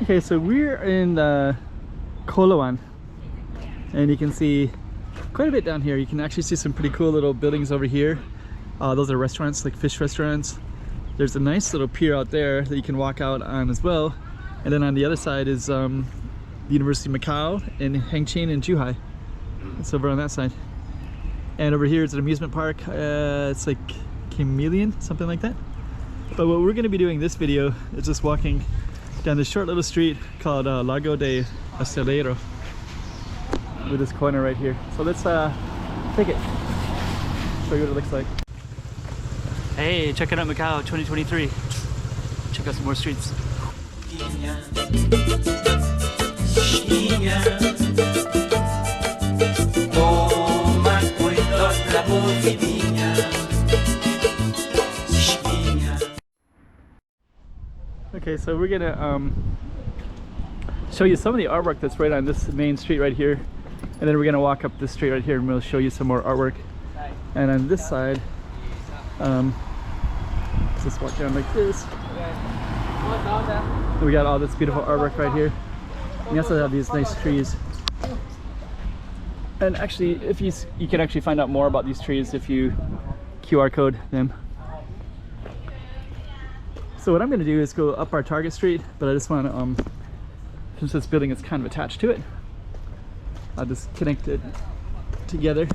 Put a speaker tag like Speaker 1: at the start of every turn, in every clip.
Speaker 1: Okay, so we're in Coloane, and you can see quite a bit down here. You can actually see some pretty cool little buildings over here. Those are restaurants, like fish restaurants. There's a nice little pier out there that you can walk out on as well. And then on the other side is the University of Macau and Hengqin and Zhuhai. It's over on that side. And over here is an amusement park. It's like Chameleon, something like that. But what we're going to be doing this video is just walking down this short little street called Largo de Estaleiro with this corner right here. So let's take it, show you what it looks like. Hey, check it out, Macau 2023. Check out some more streets. Okay, so we're gonna show you some of the artwork that's right on this main street right here, and then we're gonna walk up this street right here and we'll show you some more artwork. And on this side, let's just walk down like this. And we got all this beautiful artwork right here. We also have these nice trees. And actually, if you can actually find out more about these trees if you QR code them. So what I'm going to do is go up our Target Street, but I just want to, since this building is kind of attached to it, I'll just connect it together.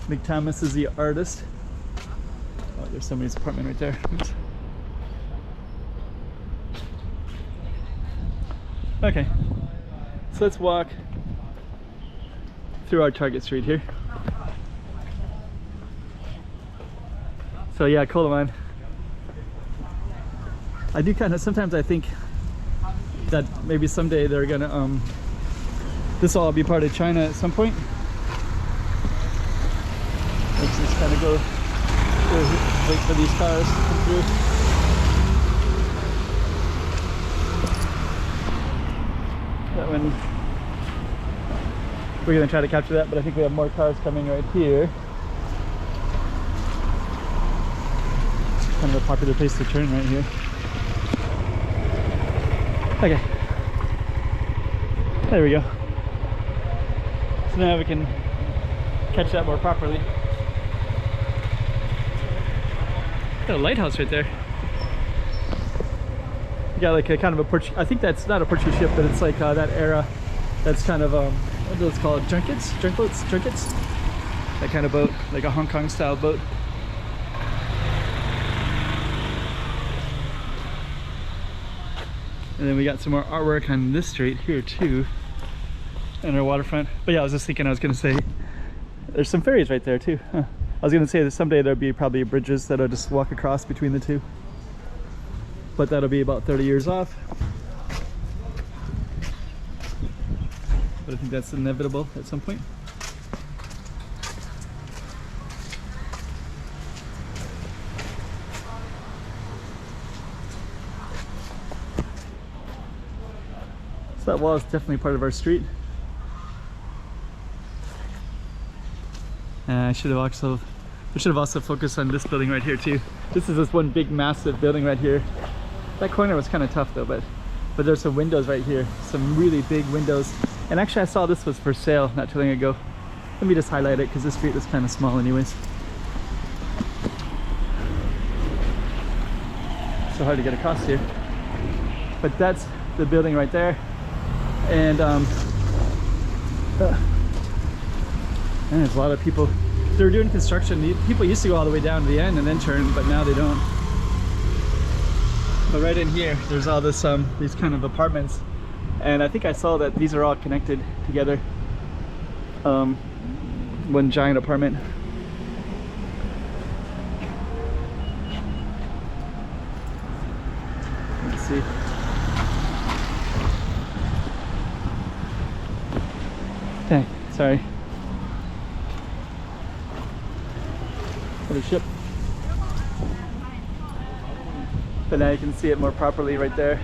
Speaker 1: Nick Thomas is the artist. Oh, there's somebody's apartment right there. Oops. Okay, so let's walk through our Target Street here. So yeah, Coloane. I do kind of, sometimes I think that maybe someday they're gonna, this will all be part of China at some point. Let's just kind of go wait for these cars to come through. That one, we're gonna try to capture that, but I think we have more cars coming right here. Kind of a popular place to turn right here. Okay, there we go. So now we can catch that more properly. Got a lighthouse right there. You got like a kind of a Portuguese, I think that's not a Portuguese ship, but it's like that era. That's kind of what are those called? Junkets? Junkets? That kind of boat, like a Hong Kong style boat. And then we got some more artwork on this street here too, and our waterfront. But yeah, I was just thinking, I was gonna say, there's some ferries right there too. Huh. I was gonna say that someday there'll be probably bridges that'll just walk across between the two. But that'll be about 30 years off. But I think that's inevitable at some point. So that wall is definitely part of our street. We should have also focused on this building right here too. This is this one big massive building right here. That corner was kind of tough though, but there's some windows right here, some really big windows. And actually I saw this was for sale not too long ago. Let me just highlight it because this street is kind of small anyways. So hard to get across here. But that's the building right there. And there's a lot of people. They're doing construction. People used to go all the way down to the end and then turn, but now they don't. But right in here, there's all this these kind of apartments, and I think I saw that these are all connected together. One giant apartment. Let's see. Hey, sorry. Another ship. But now you can see it more properly right there.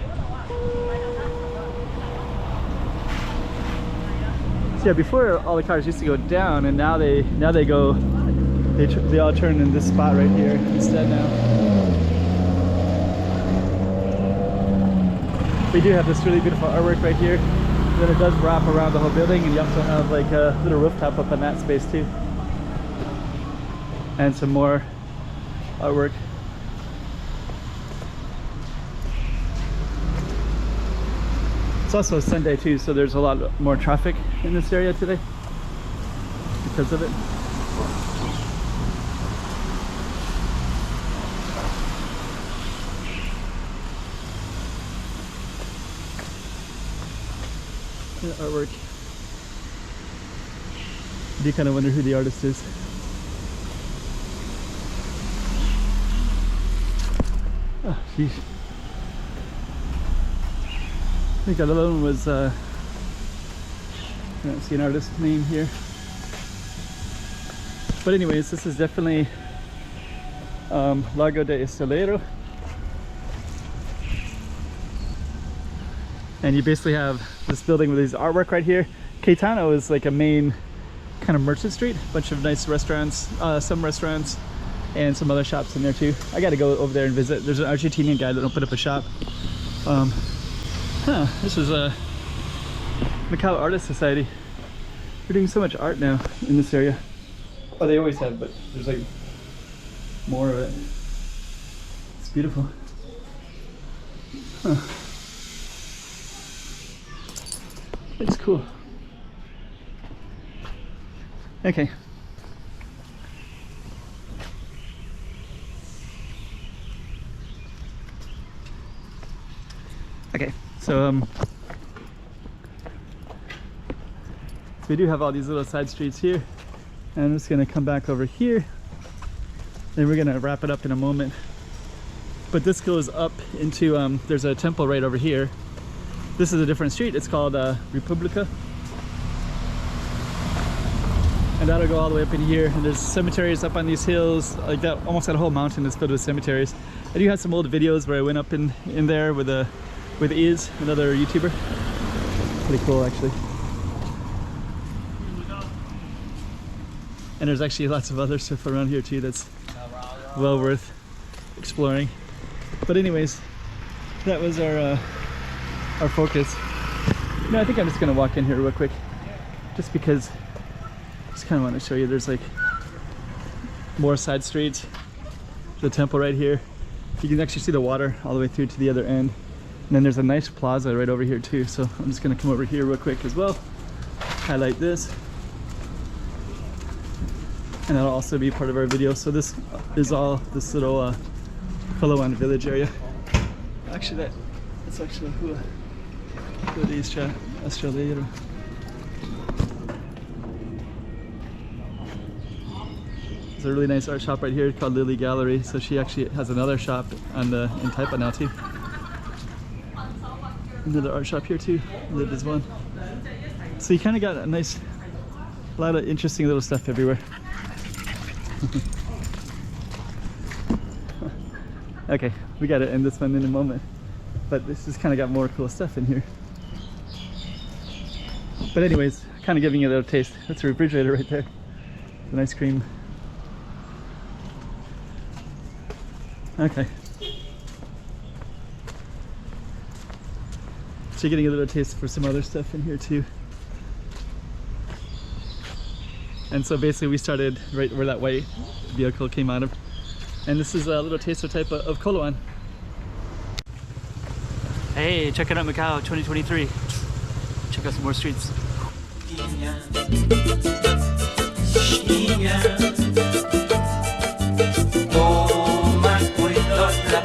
Speaker 1: So yeah, before all the cars used to go down, and now they all turn in this spot right here instead now. We do have this really beautiful artwork right here. Then it does wrap around the whole building, and you also have like a little rooftop up in that space too. And some more artwork. It's also a Sunday too, so there's a lot more traffic in this area today because of it. The artwork. I do kind of wonder who the artist is. Oh, geez. I think that other one was, I don't see an artist name here. But anyways, this is definitely Largo de Estaleiro. And you basically have this building with these artwork right here. Caetano is like a main kind of merchant street, a bunch of nice restaurants, some restaurants, and some other shops in there too. I gotta go over there and visit. There's an Argentinian guy that opened up a shop. This is a Macau Artist Society. We're doing so much art now in this area. Oh, they always have, but there's like more of it. It's beautiful. Huh. It's cool. Okay. Okay, so we do have all these little side streets here, and I'm just gonna come back over here, and we're gonna wrap it up in a moment. But this goes up into, there's a temple right over here. This is a different street. It's called República. And that'll go all the way up in here. And there's cemeteries up on these hills. Like that, almost that whole mountain is filled with cemeteries. I do have some old videos where I went up in there with Iz, another YouTuber. Pretty cool, actually. And there's actually lots of other stuff around here too that's well worth exploring. But anyways, that was our focus. No, I think I'm just gonna walk in here real quick, just because I just kind of want to show you. There's like more side streets. The temple right here. You can actually see the water all the way through to the other end. And then there's a nice plaza right over here too. So I'm just gonna come over here real quick as well. Highlight this. And that'll also be part of our video. So this is all this little Coloane village area. Actually, that's actually cool. Estaleiro. There's a really nice art shop right here called Lily Gallery. So she actually has another shop in Taipa now too. Another art shop here too. There's one. So you kind of got a lot of interesting little stuff everywhere. Okay, we gotta end this one in a moment. But this has kind of got more cool stuff in here. But anyways, kind of giving you a little taste. That's a refrigerator right there. An ice cream. Okay. So you're getting a little taste for some other stuff in here too. And so basically we started right where that white vehicle came out of. And this is a little taster type of Coloane. Hey, checking out Macau 2023. Check out some more streets. Toma cuidado la